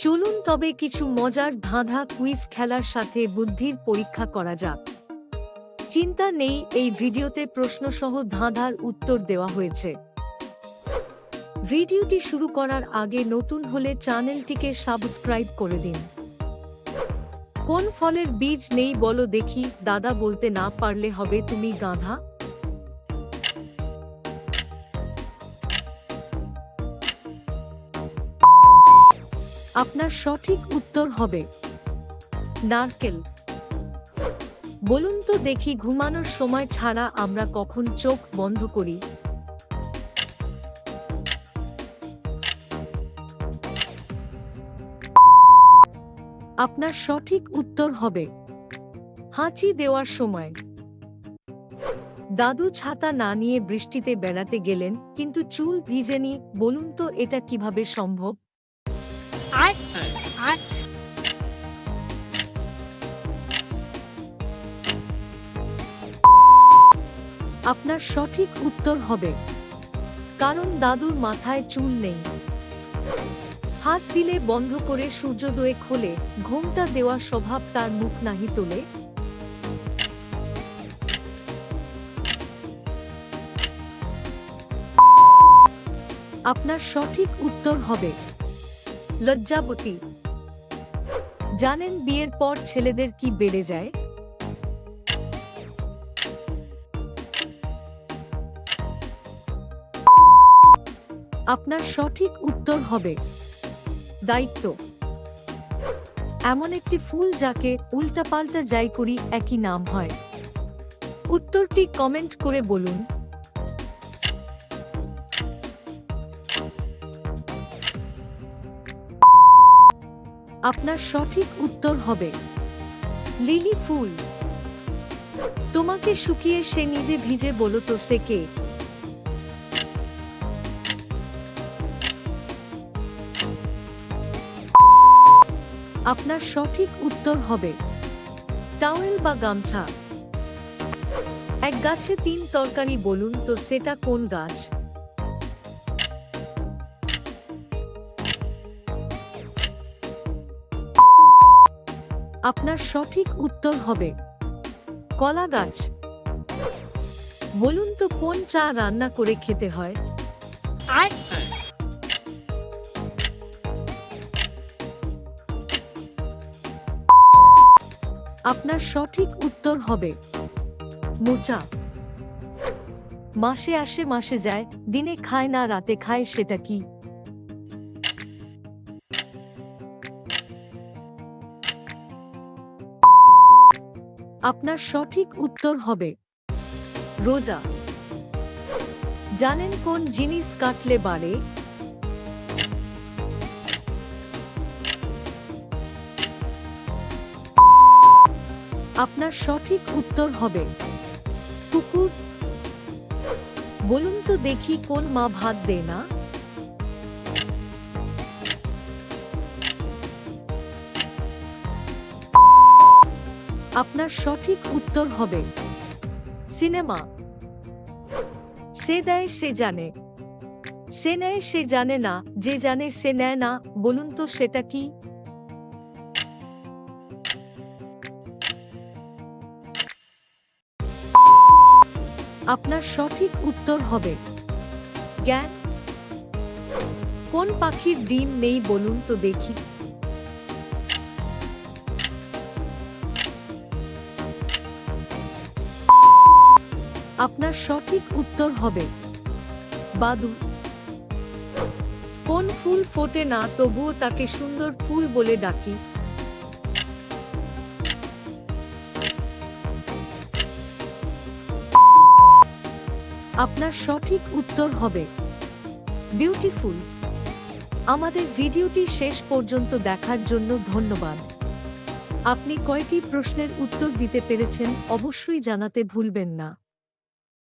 চলুন তবে কিছু মজার ধাঁধা কুইজ খেলার সাথে বুদ্ধির পরীক্ষা করা যাক। চিন্তা নেই, এই ভিডিওতে প্রশ্নসহ ধাঁধার উত্তর দেওয়া হয়েছে। ভিডিওটি শুরু করার আগে নতুন হলে চ্যানেলটিকে সাবস্ক্রাইব করে দিন। কোন ফলের বীজ নেই বলো দেখি? দাদা বলতে না পারলে হবে তুমি গাধা। আপনার সঠিক উত্তর হবে নারকেল। বলুন তো দেখি, ঘুমানোর সময় ছাড়া আমরা কখন চোখ বন্ধ করি? আপনার সঠিক উত্তর হবে হাঁচি দেওয়ার সময়। দাদু ছাতা না নিয়ে বৃষ্টিতে বেড়াতে গেলেন, কিন্তু চুল ভিজেনি। বলুন তো এটা কিভাবে সম্ভব? আপনার সঠিক উত্তর হবে কারণ দাদুর মাথায় চুল নেই। হাত দিলে বন্ধ করে সূর্যোদয়ে খোলে, ঘোমটা দেওয়া স্বভাব তার মুখ নাহি তোলে। আপনার সঠিক উত্তর হবে লজ্জাবতী। জানেন বিয়ের পর ছেলেদের কি বেড়ে যায়? আপনার সঠিক উত্তর হবে দায়িত্ব। এমন একটি ফুল যাকে উল্টাপাল্টা যাই করি একই নাম হয়। উত্তরটি কমেন্ট করে বলুন। আপনার সঠিক উত্তর হবে লিলি ফুল। তোমাকে শুকিয়ে সে নিজে ভিজে, বলো তো সে কে? আপনার সঠিক উত্তর হবে টাওয়েল বা গামছা। এক গাছে 3 তরকারি, বলুন তো সেটা কোন গাছ? আপনার সঠিক উত্তর হবে কলা গাছ। বলুন তো কোন চা রান্না করে খেতে হয়? আপনার সঠিক উত্তর হবে মোচা। মাসে আসে মাসে যায়, দিনে খায় না রাতে খায়, সেটা কি? আপনার সঠিক উত্তর হবে রোজা। জানেন কোন জিনিস কাটলে বাড়ে? আপনার সঠিক উত্তর হবে কুকুর। বলুন তো দেখি কোন মা ভাত দেয় না? আপনার সঠিক উত্তর হবে সিনেমা। সে দেয় সে জানে, সে নেয় সে জানে না, যে জানে সে নেয় না। বলুন তো সেটা কি? আপনার সঠিক উত্তর হবে জ্ঞান। কোন পাখির ডিম নেই বলুন তো দেখি? আপনার সঠিক উত্তর হবে বাদুড়। কোন ফুল ফোটে না তবুও তাকে সুন্দর ফুল বলে ডাকি? আপনার সঠিক উত্তর হবে বিউটিফুল। আমাদের ভিডিওটি শেষ পর্যন্ত দেখার জন্য ধন্যবাদ। আপনি কয়টি প্রশ্নের উত্তর দিতে পেরেছেন অবশ্যই জানাতে ভুলবেন না।